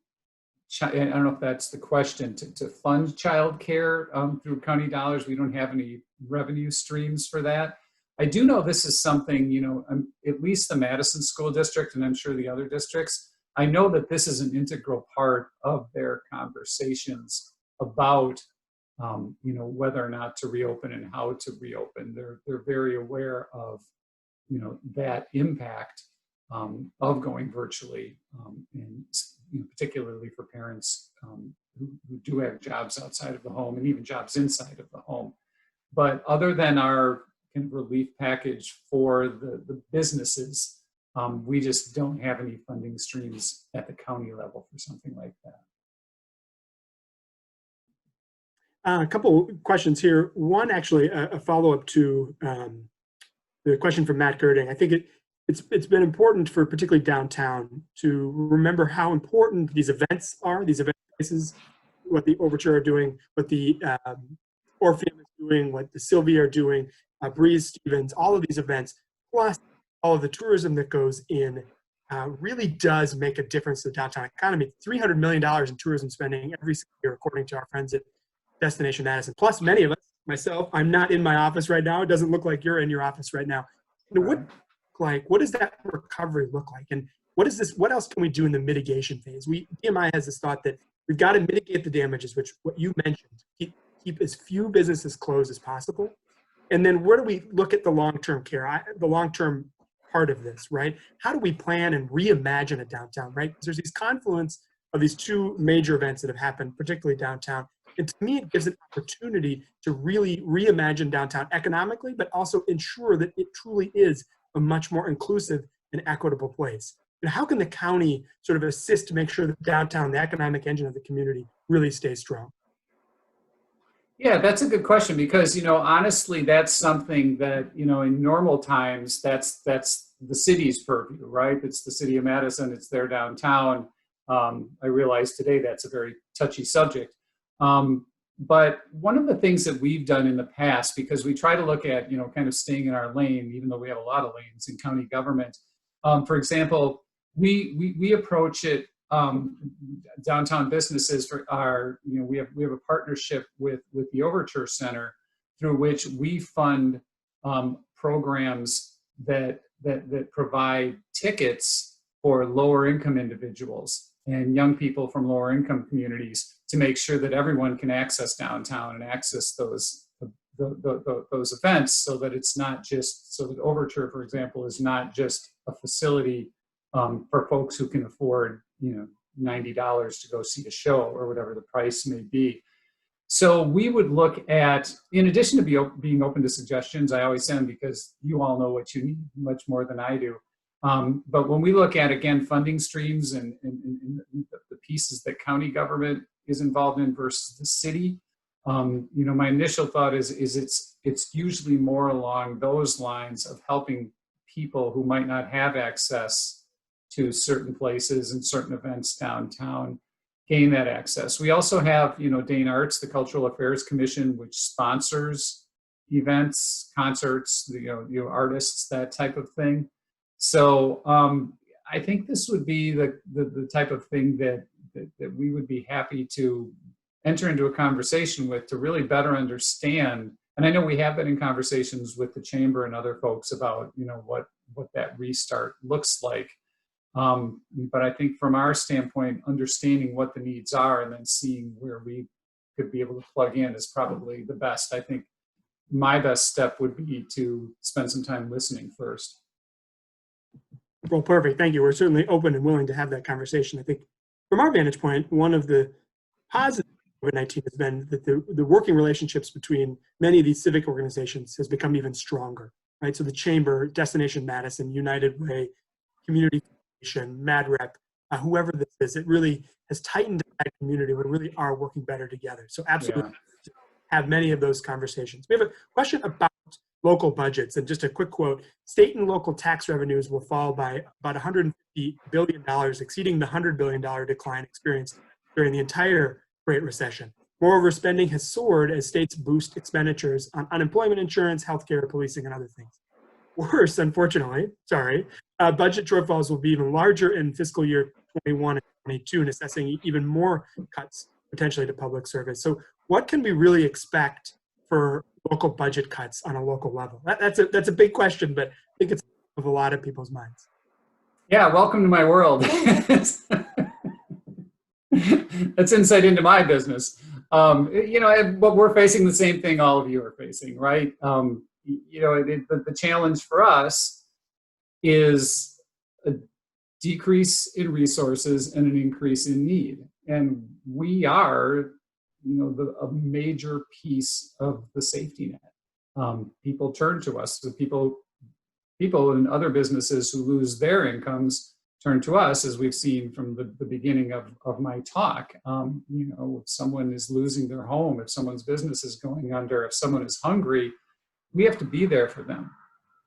I don't know if that's the question, to fund childcare through county dollars. We don't have any revenue streams for that. I do know this is something, at least the Madison School District, and I'm sure the other districts, I know that this is an integral part of their conversations about whether or not to reopen and how to reopen. They're very aware of, that impact of going virtually, and particularly for parents who do have jobs outside of the home and even jobs inside of the home. But other than our kind of relief package for the businesses, we just don't have any funding streams at the county level for something like that. A couple questions here. One, actually, a follow-up to the question from Matt Girding. I think it's been important for particularly downtown to remember how important these events are, these event spaces, what the Overture are doing, what the Orpheum is doing, what the Sylvia are doing, Breeze Stevens, all of these events, plus all of the tourism that goes in, really does make a difference to the downtown economy. $300 million in tourism spending every single year, according to our friends at Destination Madison. Plus, many of us, myself, I'm not in my office right now. It doesn't look like you're in your office right now. What does that recovery look like? And what else can we do in the mitigation phase? DMI has this thought that we've got to mitigate the damages, which what you mentioned, keep as few businesses closed as possible. And then where do we look at the long-term care, the long-term part of this, right? How do we plan and reimagine a downtown, right? Because there's these confluence of these two major events that have happened, particularly downtown. And to me, it gives an opportunity to really reimagine downtown economically, but also ensure that it truly is a much more inclusive and equitable place. And how can the county sort of assist to make sure that downtown, the economic engine of the community, really stays strong? Yeah, that's a good question because, honestly, that's something that, in normal times, that's the city's purview, right? It's the city of Madison, it's their downtown. I realize today that's a very touchy subject. But one of the things that we've done in the past, because we try to look at, kind of staying in our lane, even though we have a lot of lanes in county government. For example, we approach it, downtown businesses for our, we have a partnership with the Overture Center through which we fund programs that provide tickets for lower income individuals and young people from lower income communities to make sure that everyone can access downtown and access those events, so that it's not just, so that Overture, for example, is not just a facility for folks who can afford, $90 to go see a show or whatever the price may be. So we would look at, in addition to being open to suggestions, I always am, because you all know what you need much more than I do. But when we look at, again, funding streams and the pieces that county government is involved in versus the city, my initial thought is it's usually more along those lines of helping people who might not have access to certain places and certain events downtown. gain that access. We also have, Dane Arts, the Cultural Affairs Commission, which sponsors events, concerts, artists, that type of thing. So I think this would be the type of thing that we would be happy to enter into a conversation with to really better understand. And I know we have been in conversations with the chamber and other folks about, what that restart looks like. But I think from our standpoint, understanding what the needs are and then seeing where we could be able to plug in is probably the best. I think my best step would be to spend some time listening first. Well, perfect. Thank you. We're certainly open and willing to have that conversation. I think from our vantage point, one of the positives of COVID-19 has been that the working relationships between many of these civic organizations has become even stronger, right? So the Chamber, Destination Madison, United Way, Community Foundation, MadRep, whoever this is, it really has tightened that community. We really are working better together. So absolutely have many of those conversations. We have a question about local budgets, and just a quick quote: state and local tax revenues will fall by about $150 billion, exceeding the $100 billion decline experienced during the entire Great Recession. Moreover, spending has soared as states boost expenditures on unemployment insurance, healthcare, policing, and other things. Worse, unfortunately, budget shortfalls will be even larger in fiscal year 21 and 22, necessitating even more cuts potentially to public service. So what can we really expect for local budget cuts on a local level? That's a big question, but I think it's of a lot of people's minds. Yeah, welcome to my world. That's insight into my business. But we're facing the same thing all of you are facing, right? The challenge for us is a decrease in resources and an increase in need. And we are, a major piece of the safety net. People turn to us. The people in other businesses who lose their incomes turn to us, as we've seen from the beginning of my talk. If someone is losing their home, if someone's business is going under, if someone is hungry, we have to be there for them.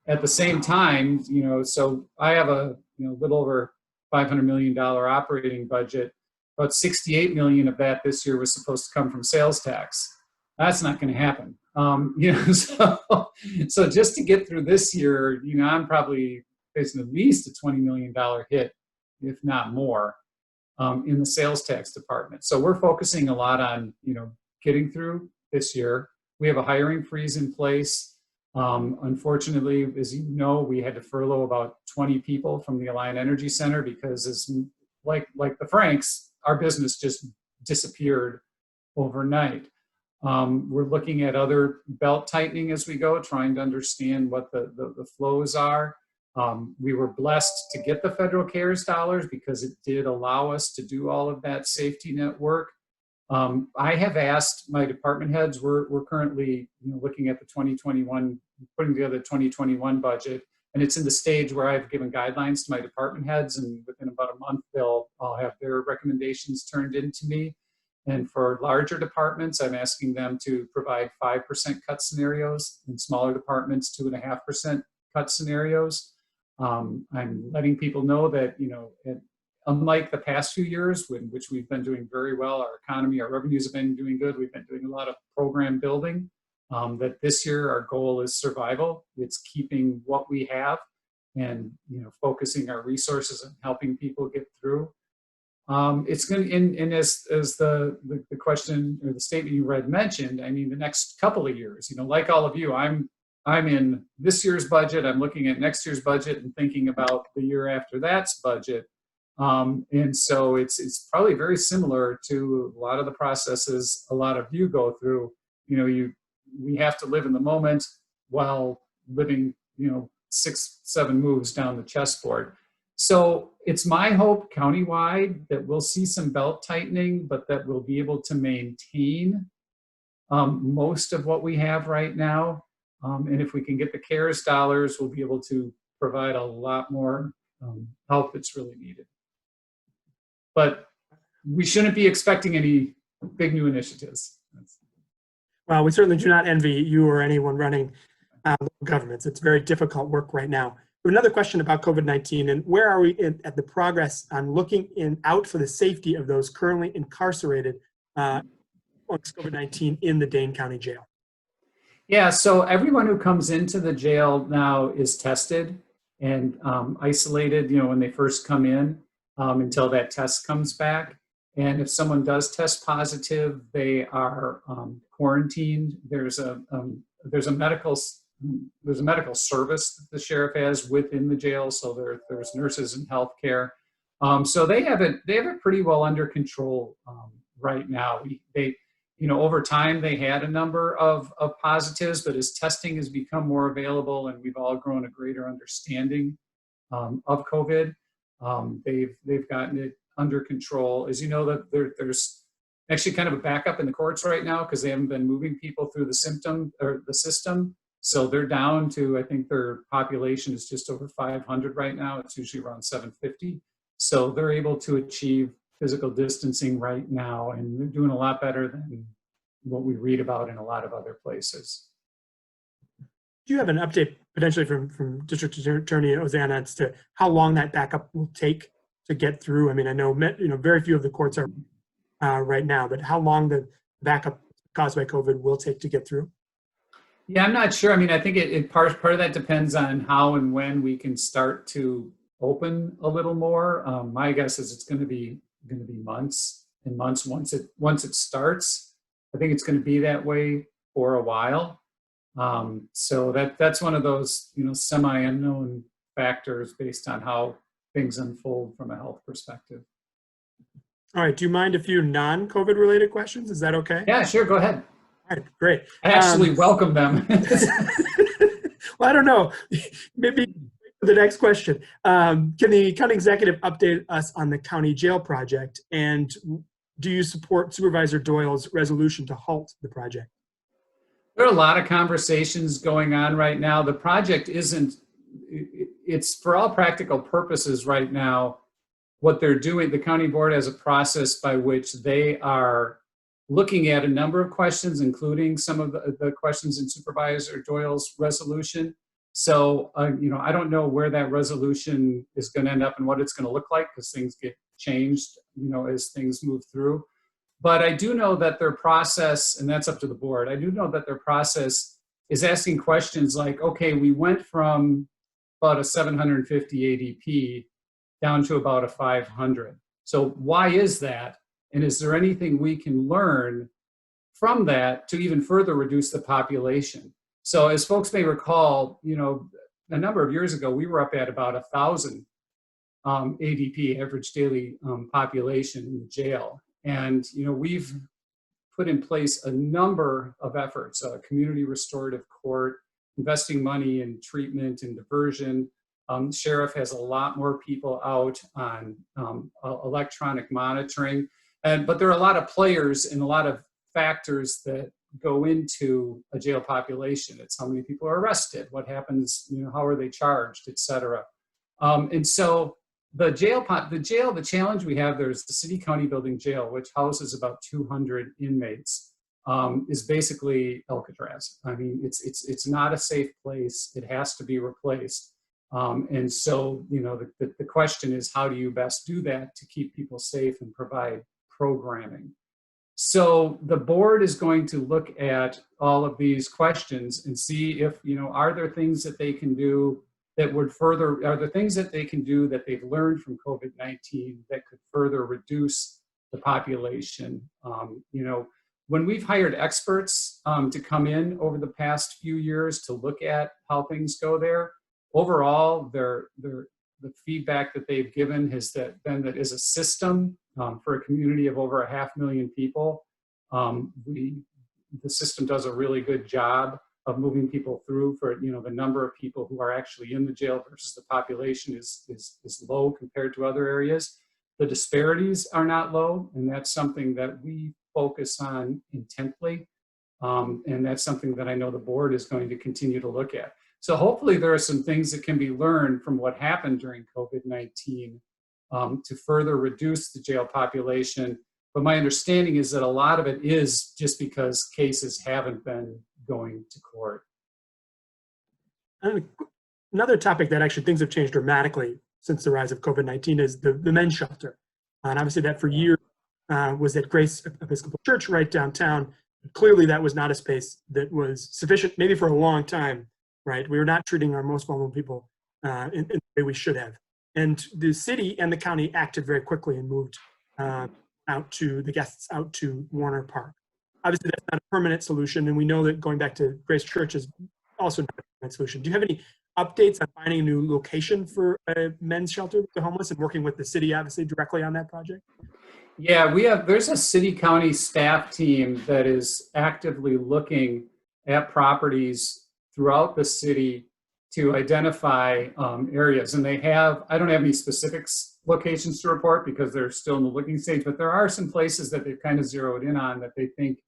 At the same time, so I have a little over $500 million operating budget. About 68 million of that this year was supposed to come from sales tax. That's not going to happen. So just to get through this year, I'm probably facing at least a $20 million hit, if not more, in the sales tax department. So we're focusing a lot on, getting through this year. We have a hiring freeze in place. Unfortunately, as you know, we had to furlough about 20 people from the Alliant Energy Center because, as like the Franks, our business just disappeared overnight. We're looking at other belt tightening as we go, trying to understand what the flows are. We were blessed to get the federal CARES dollars because it did allow us to do all of that safety net work. I have asked my department heads, we're currently looking at the 2021, putting together the 2021 budget, and it's in the stage where I've given guidelines to my department heads, and within about a month, I'll have their recommendations turned into me. And for larger departments, I'm asking them to provide 5% cut scenarios, and smaller departments, 2.5% cut scenarios. I'm letting people know that, unlike the past few years, in which we've been doing very well, our economy, our revenues have been doing good, we've been doing a lot of program building, that this year our goal is survival. It's keeping what we have and focusing our resources on helping people get through. It's going to, and as the question or the statement you read mentioned, I mean, the next couple of years, like all of you, I'm in this year's budget, I'm looking at next year's budget and thinking about the year after that's budget. And so it's probably very similar to a lot of the processes a lot of you go through. We have to live in the moment while living, 6-7 moves down the chessboard. So it's my hope countywide that we'll see some belt tightening, but that we'll be able to maintain most of what we have right now. And if we can get the CARES dollars, we'll be able to provide a lot more help that's really needed. But we shouldn't be expecting any big new initiatives. Well, we certainly do not envy you or anyone running local governments. It's very difficult work right now. Another question about COVID-19, and where are we at the progress on looking out for the safety of those currently incarcerated amongst COVID-19 in the Dane County Jail? Yeah, so everyone who comes into the jail now is tested and isolated, when they first come in until that test comes back. And if someone does test positive, they are quarantined. There's a medical service that the sheriff has within the jail, so there's nurses and healthcare. So they have it pretty well under control right now. Over time they had a number of positives, but as testing has become more available and we've all grown a greater understanding of COVID, they've gotten it under control. As you know, that there's actually kind of a backup in the courts right now because they haven't been moving people through the system. So they're down to, I think their population is just over 500 right now. It's usually around 750. So they're able to achieve physical distancing right now, and they're doing a lot better than what we read about in a lot of other places. Do you have an update potentially from District Attorney Ozana as to how long that backup will take to get through? I mean, I know very few of the courts are right now, but how long the backup caused by COVID will take to get through? Yeah, I'm not sure. I mean, I think part of that depends on how and when we can start to open a little more. My guess is it's going to be months and months once it starts. I think it's going to be that way for a while. So that's one of those semi-unknown factors based on how things unfold from a health perspective. All right. Do you mind a few non-COVID related questions? Is that okay? Yeah, sure. Go ahead. All right, great. I actually welcome them. Well, I don't know. Maybe the next question. Can the county executive update us on the county jail project? And do you support Supervisor Doyle's resolution to halt the project? There are a lot of conversations going on right now. The project it's for all practical purposes right now, what they're doing, the county board has a process by which they are looking at a number of questions, including some of the questions in Supervisor Doyle's resolution. So, I don't know where that resolution is going to end up and what it's going to look like because things get changed, as things move through. But I do know that their process, and that's up to the board, I do know that their process is asking questions like, okay, we went from about a 750 ADP down to about a 500. So why is that? And is there anything we can learn from that to even further reduce the population? So as folks may recall, a number of years ago, we were up at about 1,000 ADP, average daily population in the jail. And, we've put in place a number of efforts, community restorative court, investing money in treatment and diversion. Sheriff has a lot more people out on electronic monitoring. But there are a lot of players and a lot of factors that go into a jail population. It's how many people are arrested, what happens, how are they charged, et cetera. And so the challenge we have there is the city county building jail, which houses about 200 inmates, is basically Alcatraz. I mean, it's not a safe place. It has to be replaced. And so, the question is, how do you best do that to keep people safe and provide programming? So the board is going to look at all of these questions and see if, are there things that they can do that are there things that they can do that they've learned from COVID-19 that could further reduce the population? When we've hired experts to come in over the past few years to look at how things go there, overall, the feedback that they've given has been that as a system for a community of over 500,000 people, the system does a really good job of moving people through. For the number of people who are actually in the jail versus the population is low compared to other areas. The disparities are not low, and that's something that we focus on intently, and that's something that I know the board is going to continue to look at. So hopefully there are some things that can be learned from what happened during COVID-19 to further reduce the jail population. But my understanding is that a lot of it is just because cases haven't been going to court. another topic that actually things have changed dramatically since the rise of COVID-19 is the men's shelter. And obviously that for years was at Grace Episcopal Church right downtown. Clearly that was not a space that was sufficient, maybe for a long time, right? We were not treating our most vulnerable people in the way we should have. And the city and the county acted very quickly and moved the guests out to Warner Park. Obviously that's not a permanent solution, and we know that going back to Grace Church is also not a permanent solution. Do you have any updates on finding a new location for a men's shelter for the homeless and working with the city, obviously, directly on that project? Yeah, there's a city-county staff team that is actively looking at properties throughout the city to identify areas. And I don't have any specifics locations to report because they're still in the looking stage, but there are some places that they've kind of zeroed in on that they think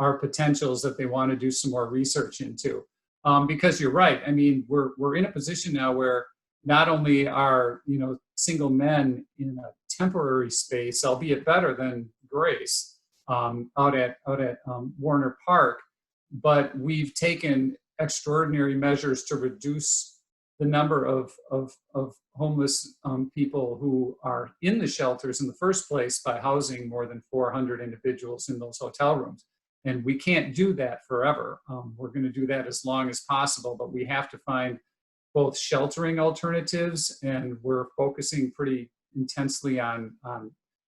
are potentials that they want to do some more research into. Because you're right, I mean, we're in a position now where not only are, single men in a temporary space, albeit better than Grace, out at Warner Park, but we've taken extraordinary measures to reduce the number of homeless people who are in the shelters in the first place by housing more than 400 individuals in those hotel rooms. And we can't do that forever. We're going to do that as long as possible, but we have to find both sheltering alternatives, and we're focusing pretty intensely on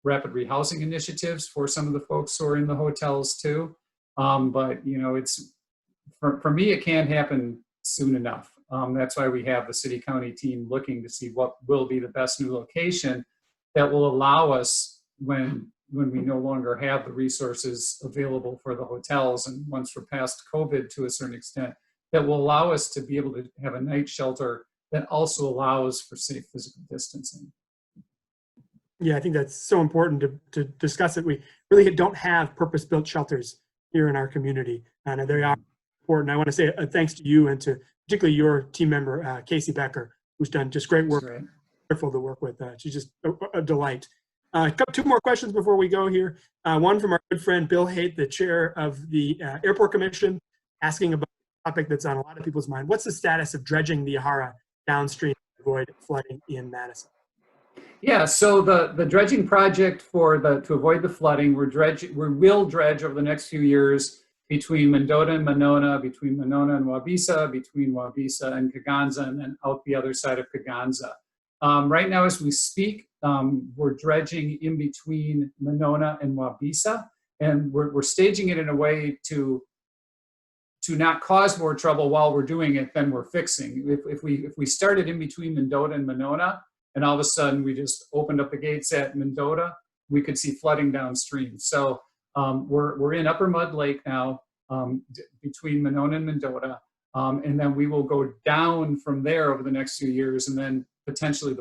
rapid rehousing initiatives for some of the folks who are in the hotels too. But it's for me, it can't happen soon enough. That's why we have the city-county team looking to see what will be the best new location that will allow us when we no longer have the resources available for the hotels, and once we're past COVID to a certain extent, that will allow us to be able to have a night shelter that also allows for safe physical distancing. Yeah, I think that's so important to discuss it. We really don't have purpose-built shelters here in our community, and they are important. I want to say a thanks to you and to particularly your team member, Casey Becker, who's done just great work. Right. Wonderful to work with. She's just a delight. Two more questions before we go here. One from our good friend Bill Haight, the chair of the Airport Commission, asking about a topic that's on a lot of people's mind. What's the status of dredging the Yahara downstream to avoid flooding in Madison? Yeah, so the dredging project to avoid the flooding, we will dredge over the next few years between Mendota and Winona, between Winona and Wabisa, between Wabisa and Kaganza, and then out the other side of Kaganza. Right now, as we speak, we're dredging in between Winona and Wabisa, and we're staging it in a way to not cause more trouble while we're doing it than we're fixing. If we started in between Mendota and Winona, and all of a sudden we just opened up the gates at Mendota, we could see flooding downstream. So we're in Upper Mud Lake now, between Winona and Mendota, and then we will go down from there over the next few years, and then potentially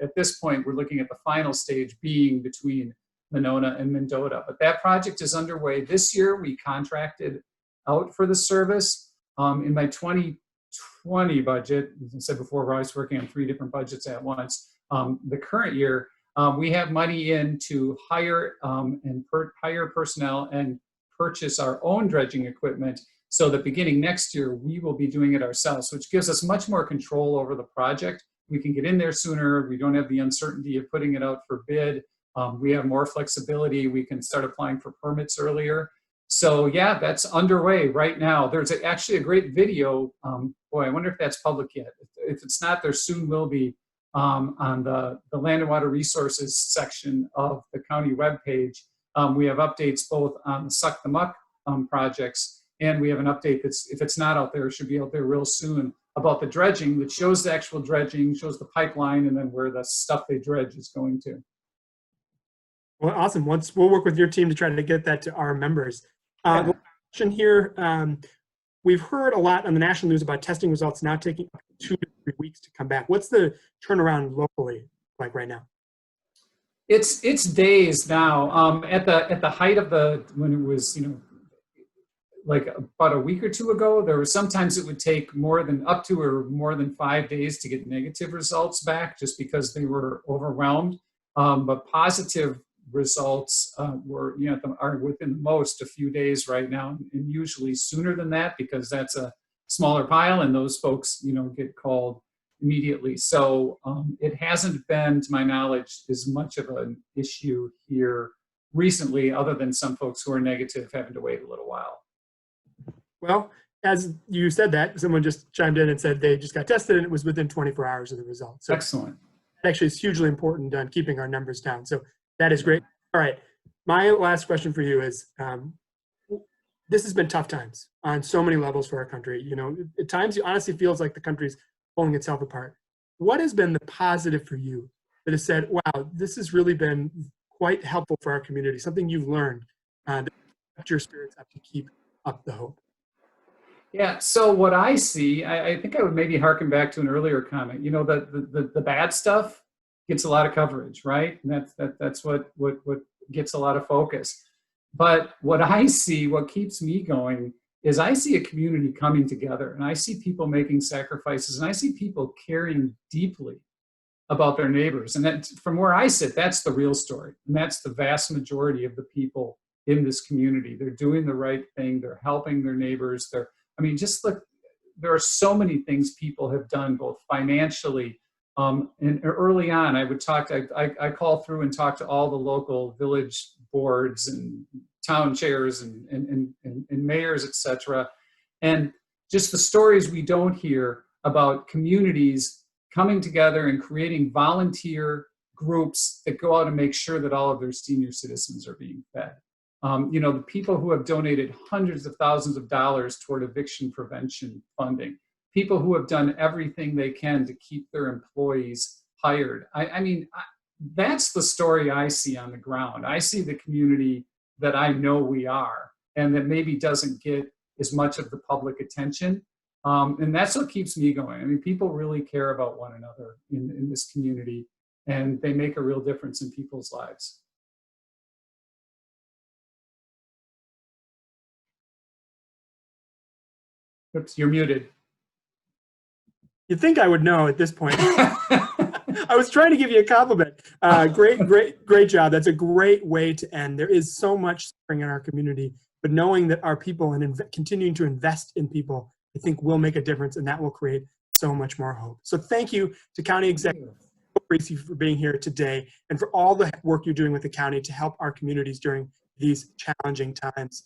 at this point, we're looking at the final stage being between Winona and Mendota. But that project is underway. This year, we contracted out for the service. In my 2020 budget, as I said before, I was working on 3 different budgets at once. The current year, we have money in to hire hire personnel and purchase our own dredging equipment, so that beginning next year, we will be doing it ourselves, which gives us much more control over the project. We can get in there sooner. We don't have the uncertainty of putting it out for bid. We have more flexibility. We can start applying for permits earlier. So yeah, that's underway right now. There's actually a great video. Boy, I wonder if that's public yet. If it's not, there soon will be, on the Land and Water Resources section of the county webpage. We have updates both on the Suck the Muck projects, and we have an update that's, if it's not out there, it should be out there real soon, about the dredging, that shows the actual dredging, shows the pipeline, and then where the stuff they dredge is going to. Well, awesome. We'll work with your team to try to get that to our members. The question here, we've heard a lot on the national news about testing results now taking 2 to 3 weeks to come back. What's the turnaround locally like right now? It's days now. At the height of when it was, like about a week or 2 ago, there were sometimes it would take more than 5 days to get negative results back, just because they were overwhelmed. But positive results are within the most a few days right now, and usually sooner than that, because that's a smaller pile, and those folks, get called immediately. So it hasn't been, to my knowledge, as much of an issue here recently, other than some folks who are negative having to wait a little while. Well, as you said that, someone just chimed in and said they just got tested and it was within 24 hours of the results. So Excellent. that actually is hugely important on keeping our numbers down. So that is great. All right. My last question for you is, this has been tough times on so many levels for our country. At times it honestly feels like the country's pulling itself apart. What has been the positive for you that has said, wow, this has really been quite helpful for our community, something you've learned that kept your spirits up to keep up the hope? Yeah, so what I see, I think I would maybe harken back to an earlier comment. The bad stuff gets a lot of coverage, right? And that's what gets a lot of focus. But what I see, what keeps me going, is I see a community coming together, and I see people making sacrifices, and I see people caring deeply about their neighbors. And that, from where I sit, that's the real story. And that's the vast majority of the people in this community. They're doing the right thing. They're helping their neighbors. Just look, there are so many things people have done, both financially, and early on, I call through and talk to all the local village boards and town chairs and mayors, et cetera. And just the stories we don't hear about communities coming together and creating volunteer groups that go out and make sure that all of their senior citizens are being fed. The people who have donated hundreds of thousands of dollars toward eviction prevention funding, people who have done everything they can to keep their employees hired. That's the story I see on the ground. I see the community that I know we are, and that maybe doesn't get as much of the public attention. And that's what keeps me going. People really care about one another in this community, and they make a real difference in people's lives. Oops, you're muted. You'd think I would know at this point. I was trying to give you a compliment. Great job. That's a great way to end. There is so much suffering in our community, but knowing that our people and continuing to invest in people, I think will make a difference, and that will create so much more hope. So thank you to County Executive Parisi for being here today, and for all the work you're doing with the county to help our communities during these challenging times.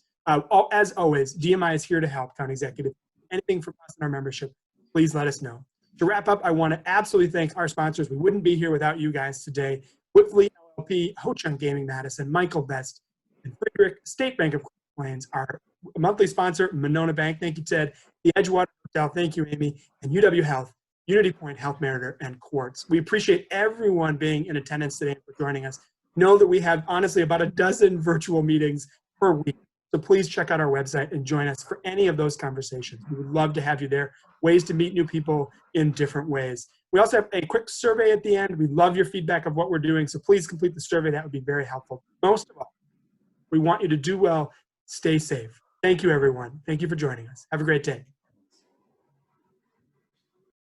As always, DMI is here to help. County Executive, anything from us and our membership, please let us know. To wrap up, I want to absolutely thank our sponsors. We wouldn't be here without you guys today. Whitley LLP, Ho-Chunk Gaming Madison, Michael Best, and Friedrich State Bank of Plains, our monthly sponsor, Winona Bank. Thank you, Ted. The Edgewater Hotel. Thank you, Amy. And UW Health, Unity Point Health Meritor, and Quartz. We appreciate everyone being in attendance today and for joining us. Know that we have, honestly, about a dozen virtual meetings per week. So please check out our website and join us for any of those conversations. We would love to have you there. Ways to meet new people in different ways. We also have a quick survey at the end. We love your feedback of what we're doing, so please complete the survey. That would be very helpful. Most of all, we want you to do well, stay safe. Thank you, everyone. Thank you for joining us. Have a great day.